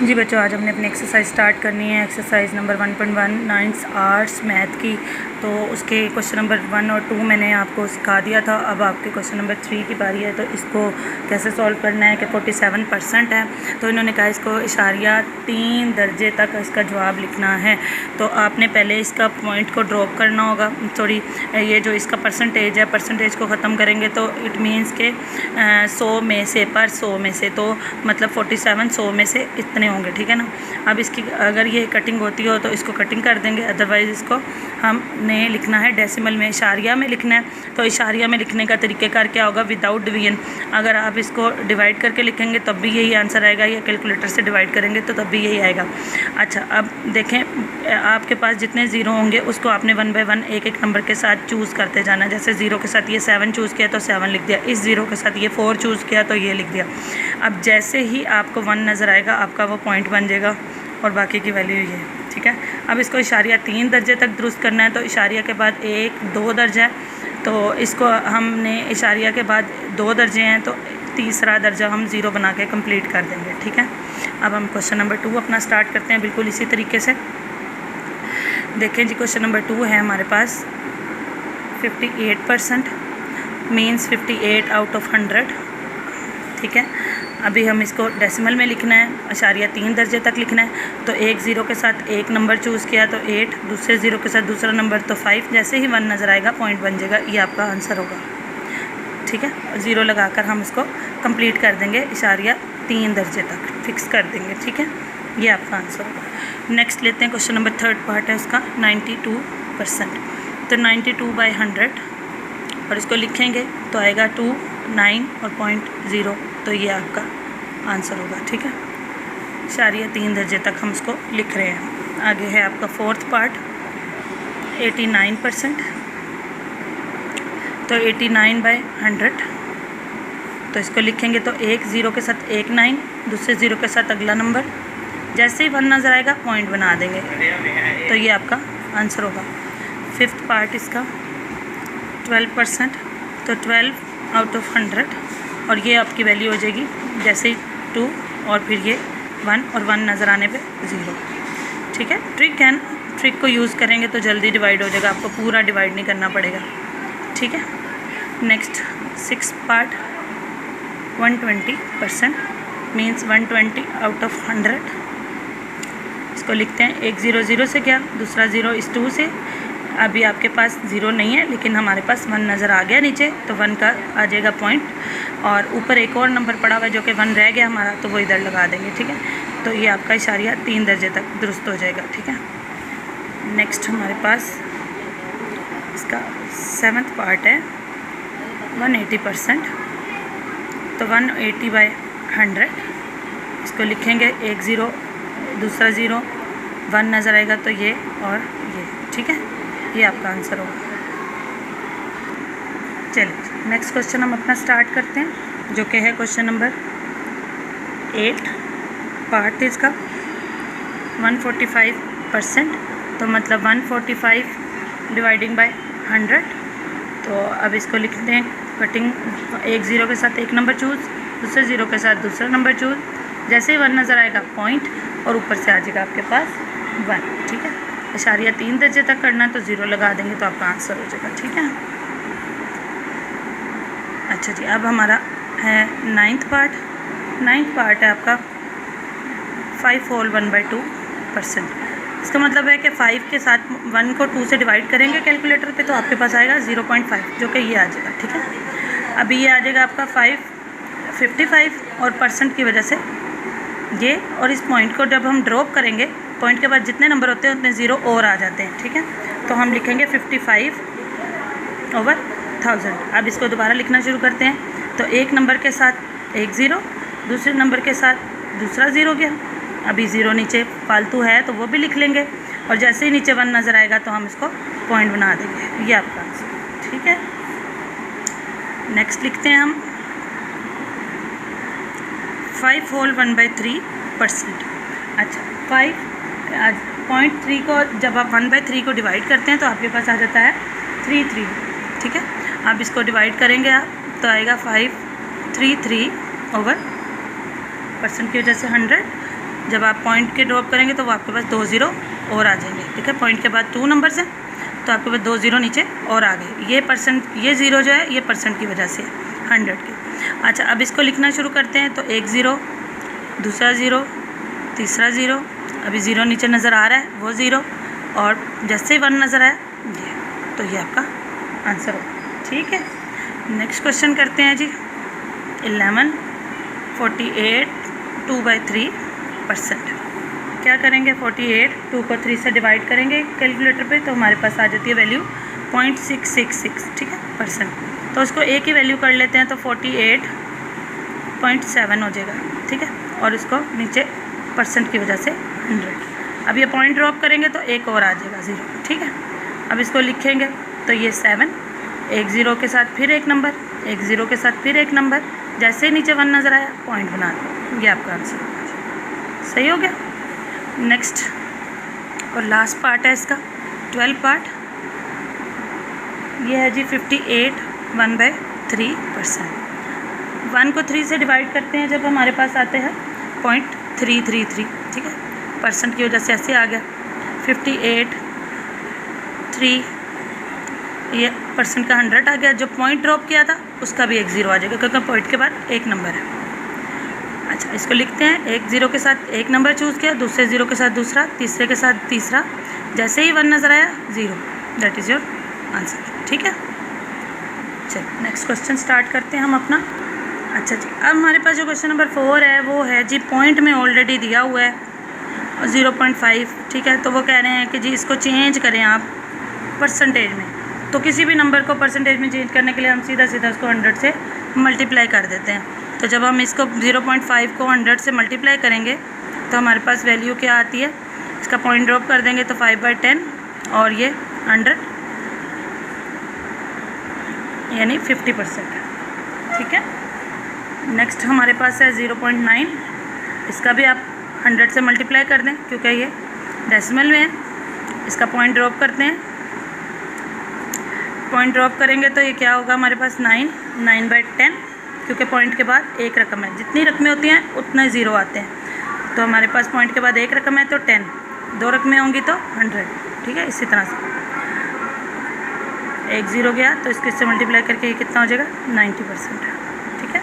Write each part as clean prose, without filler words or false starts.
जी बच्चों, आज हमने अपनी एक्सरसाइज स्टार्ट करनी है। Exercise number 1.1 ninth arts math की। तो उसके क्वेश्चन नंबर 1 और 2 मैंने आपको सिखा दिया था। अब आपके क्वेश्चन नंबर 3 की बारी है। तो इसको कैसे सॉल्व करना है कि 47% है। तो इन्होंने कहा इसको इशारिया 3 दर्जे तक इसका जवाब लिखना है। तो आपने पहले इसका पॉइंट को ड्रॉप करना होगा। सॉरी, ये जो इसका परसेंटेज है, परसेंटेज को ख़त्म करेंगे तो इट मीन्स के 100 में से, पर 100 में से, तो मतलब 47 100 में से इतने होंगे, ठीक है ना। अब इसकी अगर ये कटिंग होती हो तो इसको कटिंग कर देंगे, अदरवाइज़ इसको हमने लिखना है डेसिमल में, इशारिया में लिखना है। तो इशारिया में लिखने का तरीक़ेकार क्या होगा? Without division. अगर आप इसको डिवाइड करके लिखेंगे तब भी यही आंसर आएगा, या कैलकुलेटर से डिवाइड करेंगे तो तब भी यही आएगा। अच्छा, अब देखें, आपके पास जितने ज़ीरो होंगे उसको आपने 1 बाय 1 एक एक नंबर के साथ चूज़ करते जाना है। जैसे ज़ीरो के साथ ये 7 चूज़ किया तो 7 लिख दिया, इस ज़ीरो के साथ ये 4 चूज़ किया तो ये लिख दिया। अब जैसे ही आपको 1 नज़र आएगा आपका वो पॉइंट बन जाएगा और बाकी की वैल्यू ये, ठीक है। अब इसको इशारिया 3 दर्जे तक दुरुस्त करना है। तो इशारिया के बाद 1 2 दर्जा है, तो इसको हमने इशारिया के बाद 2 दर्जे हैं तो तीसरा दर्जा हम 0 बना के कंप्लीट कर देंगे, ठीक है। अब हम क्वेश्चन नंबर 2 अपना स्टार्ट करते हैं बिल्कुल इसी तरीके से। देखें जी, क्वेश्चन नंबर 2 है हमारे पास 58%, मीन्स 58 आउट ऑफ 100, ठीक है। अभी हम इसको डेसिमल में लिखना है, इशारिया 3 दर्जे तक लिखना है। तो एक ज़ीरो के साथ एक नंबर चूज़ किया तो 8, दूसरे ज़ीरो के साथ दूसरा नंबर तो 5, जैसे ही 1 नज़र आएगा पॉइंट बन जाएगा, ये आपका आंसर होगा, ठीक है। 0 लगाकर हम इसको कंप्लीट कर देंगे, इशारिया 3 दर्जे तक फिक्स कर देंगे, ठीक है। ये आपका आंसर होगा। नेक्स्ट लेते हैं क्वेश्चन नंबर 3 पार्ट है उसका 92%। तो 92 बाई 100 और इसको लिखेंगे तो आएगा 2, 9 और 0.0, तो ये आपका आंसर होगा, ठीक है। इशारिया 3 दर्जे तक हम इसको लिख रहे हैं। आगे है आपका 4th पार्ट 89%। तो 89 बाई 100, तो इसको लिखेंगे तो एक ज़ीरो के साथ एक 9, दूसरे ज़ीरो के साथ अगला नंबर, जैसे ही 1 नज़र आएगा पॉइंट बना देंगे, तो ये आपका आंसर होगा। 5th पार्ट इसका 12%। तो 12 आउट ऑफ 100 और ये आपकी वैल्यू हो जाएगी जैसे ही 2 और फिर ये 1 और 1 नज़र आने पे 0, ठीक है। ट्रिक है ना, ट्रिक को यूज़ करेंगे तो जल्दी डिवाइड हो जाएगा, आपको पूरा डिवाइड नहीं करना पड़ेगा, ठीक है। Next 6th part 120%, means 120 out of 100। इसको लिखते हैं, एक 0 0 से गया, दूसरा 0 इस 2 से। अभी आपके पास 0 नहीं है लेकिन हमारे पास 1 नज़र आ गया नीचे, तो 1 का आ जाएगा पॉइंट, और ऊपर एक और नंबर पड़ा हुआ है जो कि 1 रह गया हमारा, तो वो इधर लगा देंगे, ठीक है। तो ये आपका इशारिया 3 दर्जे तक दुरुस्त हो जाएगा, ठीक है। नेक्स्ट हमारे पास इसका 7th पार्ट है 180%। तो 180 बाई 100, इसको लिखेंगे, एक 0 दूसरा 0, 1 नज़र आएगा तो ये और ये, ठीक है। ये आपका आंसर होगा। चलिए नेक्स्ट क्वेश्चन हम अपना स्टार्ट करते हैं, जो कि है क्वेश्चन नंबर 8 पार्ट इसका 145%। तो मतलब 145 डिवाइडिंग बाय 100। तो अब इसको लिखते हैं कटिंग, एक 0 के साथ एक नंबर चूज़, दूसरे 0 के साथ दूसरा नंबर चूज़, जैसे ही 1 नज़र आएगा पॉइंट और ऊपर से आ जाएगा आपके पास 1, ठीक है। इशारिया 3 दर्जे तक करना है तो 0 लगा देंगे तो आपका आंसर हो जाएगा, ठीक है। अच्छा जी, अब हमारा है 9th पार्ट। 9th पार्ट है आपका 5 होल 1/2%। इसका मतलब है कि 5 के साथ 1 को 2 से डिवाइड करेंगे कैलकुलेटर पे तो आपके पास आएगा 0.5, जो कि ये आ जाएगा, ठीक है। अभी ये आ जाएगा आपका 55 और परसेंट की वजह से ये, और इस पॉइंट को जब हम ड्रॉप करेंगे, पॉइंट के बाद जितने नंबर होते हैं उतने 0 और आ जाते हैं, ठीक है। तो हम लिखेंगे 55/1000। अब इसको दोबारा लिखना शुरू करते हैं। तो एक नंबर के साथ एक 0, दूसरे नंबर के साथ दूसरा 0 गया, अभी 0 नीचे फालतू है तो वो भी लिख लेंगे, और जैसे ही नीचे 1 नज़र आएगा तो हम इसको पॉइंट बना देंगे, ये आपका आंसर, ठीक है। नेक्स्ट लिखते हैं हम 5 होल 1/3%। अच्छा, 5.3 को जब आप 1/3 को डिवाइड करते हैं तो आपके पास आ जाता है 3, ठीक है। अब इसको डिवाइड करेंगे आप तो आएगा 533 ओवर परसेंट की वजह से 100 जब आप पॉइंट के ड्रॉप करेंगे तो वो आपके पास 2 ज़ीरो और आ जाएंगे। ठीक है, पॉइंट के बाद 2 नंबर्स हैं तो आपके पास 2 ज़ीरो नीचे और आ गए। ये परसेंट, ये ज़ीरो जो है ये परसेंट की वजह से 100 के। अच्छा, अब इसको लिखना शुरू करते हैं। तो एक ज़ीरो, दूसरा ज़ीरो, तीसरा ज़ीरो, अभी ज़ीरो नीचे नज़र आ रहा है वो ज़ीरो, और जैसे ही 1 नज़र आया ये, तो ये आपका आंसर होगा। ठीक है, नेक्स्ट क्वेश्चन करते हैं जी। 11, 48, 2/3%। क्या करेंगे, 48 2 को 3 से डिवाइड करेंगे कैलकुलेटर पे, तो हमारे पास आ जाती है वैल्यू 0.666। ठीक है, परसेंट। तो उसको एक ही वैल्यू कर लेते हैं, तो 48.7 हो जाएगा। ठीक है, और इसको नीचे परसेंट की वजह से 100। अब ये पॉइंट ड्रॉप करेंगे तो एक और आ जाएगा 0। ठीक है, अब इसको लिखेंगे तो ये 7, एक ज़ीरो के साथ फिर एक नंबर, एक ज़ीरो के साथ फिर एक नंबर, जैसे ही नीचे 1 नज़र आया पॉइंट बना दो, ये आपका आंसर होगा। सही हो गया। नेक्स्ट और लास्ट पार्ट है इसका, 12 पार्ट। ये है जी 58 1/3%। 1 को 3 से डिवाइड करते हैं जब हमारे पास आते हैं 0.333। ठीक है, परसेंट की वजह से ऐसे आ गया 58 3, ये परसेंट का 100 आ गया। जो पॉइंट ड्रॉप किया था उसका भी एक ज़ीरो आ जाएगा, क्योंकि पॉइंट के बाद एक नंबर है। अच्छा, इसको लिखते हैं। एक ज़ीरो के साथ एक नंबर चूज़ किया, दूसरे ज़ीरो के साथ दूसरा, तीसरे के साथ तीसरा, जैसे ही 1 नज़र आया 0, दैट इज़ योर आंसर। ठीक है, चलो नेक्स्ट क्वेश्चन स्टार्ट करते हैं हम अपना। अच्छा जी, अब हमारे पास जो क्वेश्चन नंबर 4 है वो है जी पॉइंट में ऑलरेडी दिया हुआ है 0.5। ठीक है, तो वो कह रहे हैं कि जी इसको चेंज करें आप परसेंटेज में। तो किसी भी नंबर को परसेंटेज में चेंज करने के लिए हम सीधा उसको 100 से मल्टीप्लाई कर देते हैं। तो जब हम इसको 0.5 को 100 से मल्टीप्लाई करेंगे तो हमारे पास वैल्यू क्या आती है, इसका पॉइंट ड्रॉप कर देंगे तो 5/10 और ये 100 यानी 50%। ठीक है, नेक्स्ट हमारे पास है 0.9। इसका भी आप 100 से मल्टीप्लाई कर दें क्योंकि ये डेसिमल में है। इसका पॉइंट ड्रॉप करते हैं, पॉइंट ड्रॉप करेंगे तो ये क्या होगा हमारे पास 9/10, क्योंकि पॉइंट के बाद एक रकम है। जितनी रकमें होती हैं उतने ज़ीरो आते हैं। तो हमारे पास पॉइंट के बाद एक रकम है तो 10, 2 रकमें होंगी तो 100। ठीक है, इसी तरह से एक ज़ीरो गया तो इसके से मल्टीप्लाई करके ये कितना हो जाएगा 90%। ठीक है,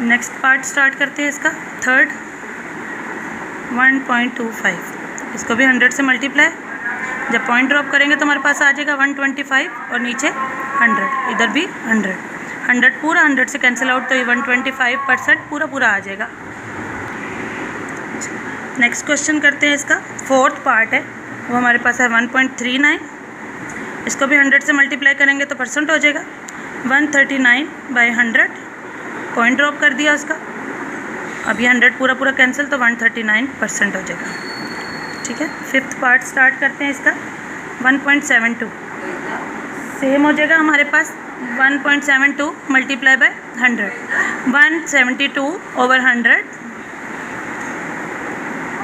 नेक्स्ट पार्ट स्टार्ट करते हैं इसका, थर्ड 1.25। इसको भी 100 से मल्टीप्लाई, जब पॉइंट ड्रॉप करेंगे तो हमारे पास आ जाएगा 125 और नीचे 100, इधर भी 100 पूरा 100 से कैंसिल आउट, तो ये 125% पूरा आ जाएगा। नेक्स्ट क्वेश्चन करते हैं इसका, फोर्थ पार्ट है वो हमारे पास है 1.39। इसको भी 100 से मल्टीप्लाई करेंगे तो परसेंट हो जाएगा 139/100, पॉइंट ड्रॉप कर दिया उसका। अब ये 100 पूरा कैंसिल तो 139% हो जाएगा। ठीक है, फिफ्थ पार्ट स्टार्ट करते हैं इसका, 1.72 सेम हो जाएगा हमारे पास 1.72 मल्टीप्लाई बाय 100, 172/100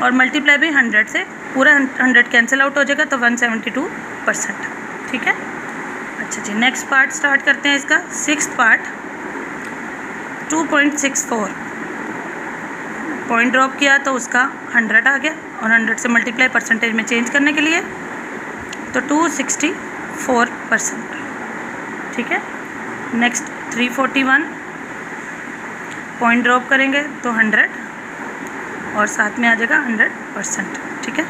और मल्टीप्लाई बाय 100 से पूरा 100 कैंसिल आउट हो जाएगा तो 172%। ठीक है, अच्छा जी, नेक्स्ट पार्ट स्टार्ट करते हैं इसका, सिक्स्थ पार्ट 2.64। पॉइंट ड्रॉप किया तो उसका 100 आ गया और 100 से मल्टीप्लाई परसेंटेज में चेंज करने के लिए तो 264%। ठीक है, नेक्स्ट 341, पॉइंट ड्रॉप करेंगे तो 100 और साथ में आ जाएगा 100%। ठीक है,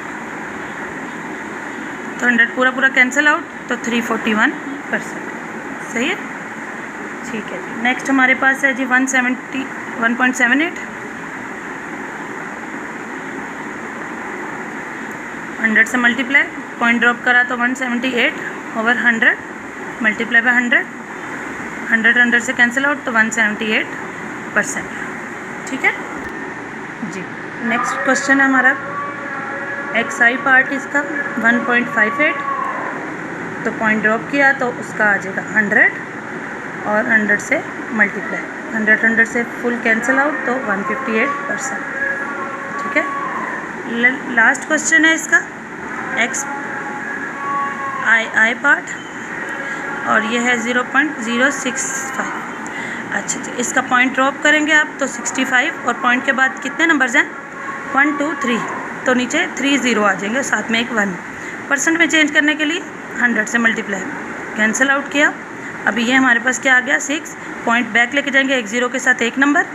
तो 100 पूरा कैंसिल आउट तो 341%। सही है, ठीक है जी। नेक्स्ट हमारे पास है जी 178, 100 से मल्टीप्लाई, पॉइंट ड्रॉप करा तो 178/100 मल्टीप्लाई बाय 100, 100 से कैंसिल आउट तो 178%। ठीक है जी। नेक्स्ट क्वेश्चन है हमारा XI पार्ट इसका 1.58। तो पॉइंट ड्रॉप किया तो उसका आ जाएगा 100 और 100 से मल्टीप्लाई, 100 से फुल कैंसिल आउट तो 158%। ठीक है, लास्ट क्वेश्चन है इसका XII पार्ट और ये है 0.065। अच्छा जी, इसका पॉइंट ड्रॉप करेंगे आप तो 65 और पॉइंट के बाद कितने नंबर्स हैं 1 2 3, तो नीचे 3 0 आ जाएंगे, साथ में एक 1। परसेंट में चेंज करने के लिए 100 से मल्टीप्लाई, कैंसिल आउट किया। अभी ये हमारे पास क्या आ गया 6, पॉइंट बैक लेके जाएंगे, एक 0 के साथ एक नंबर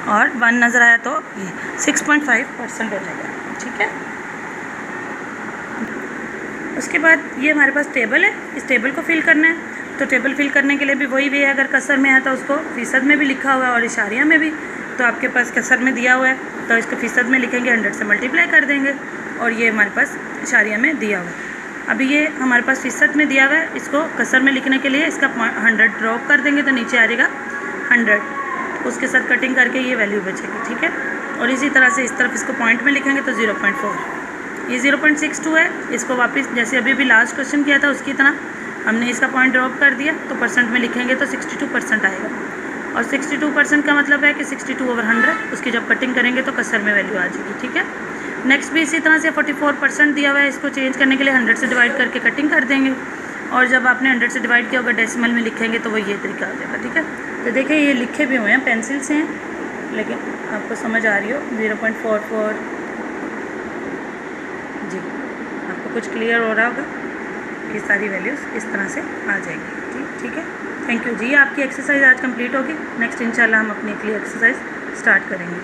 और 1 नज़र आया तो ये 6.5% हो जाएगा। ठीक है, उसके बाद ये हमारे पास टेबल है, इस टेबल को फिल करना है। तो टेबल फिल करने के लिए भी वही वे है, अगर कसर में है तो उसको फ़ीसद में भी लिखा हुआ है और इशारिया में भी। तो आपके पास कसर में दिया हुआ है तो इसको फ़ीसद में लिखेंगे, 100 से मल्टीप्लाई कर देंगे, और ये हमारे पास इशारिया में दिया हुआ है। अभी ये हमारे पास फ़ीसद में दिया हुआ है, इसको कसर में लिखने के लिए इसका 100 ड्रॉप कर देंगे तो नीचे आ जाएगा 100, उसके साथ कटिंग करके ये वैल्यू बचेगी। ठीक है, और इसी तरह से इस तरफ इसको पॉइंट में लिखेंगे तो 0.4, ये 0.62 है। इसको वापस जैसे अभी भी लास्ट क्वेश्चन किया था उसकी तरह हमने इसका पॉइंट ड्रॉप कर दिया, तो परसेंट में लिखेंगे तो 62% आएगा, और 62% का मतलब है कि 62/100, उसकी जब कटिंग करेंगे तो कसर में वैल्यू आ जाएगी। ठीक है, नेक्स्ट भी इसी तरह से 44% दिया हुआ है, इसको चेंज करने के लिए 100 से डिवाइड करके कटिंग कर देंगे, और जब आपने 100 से डिवाइड किया होगा डेसिमल में लिखेंगे तो वो ये तरीका आ जाएगा। ठीक है, तो देखिए ये लिखे भी हुए हैं, पेंसिल से हैं, लेकिन आपको समझ आ रही हो 0.44 जी, आपको कुछ क्लियर हो रहा होगा। ये सारी वैल्यूज़ इस तरह से आ जाएंगी। ठीक है, थैंक यू जी। आपकी एक्सरसाइज आज कंप्लीट होगी, नेक्स्ट इंशाल्लाह हम अपनी अगली एक्सरसाइज स्टार्ट करेंगे।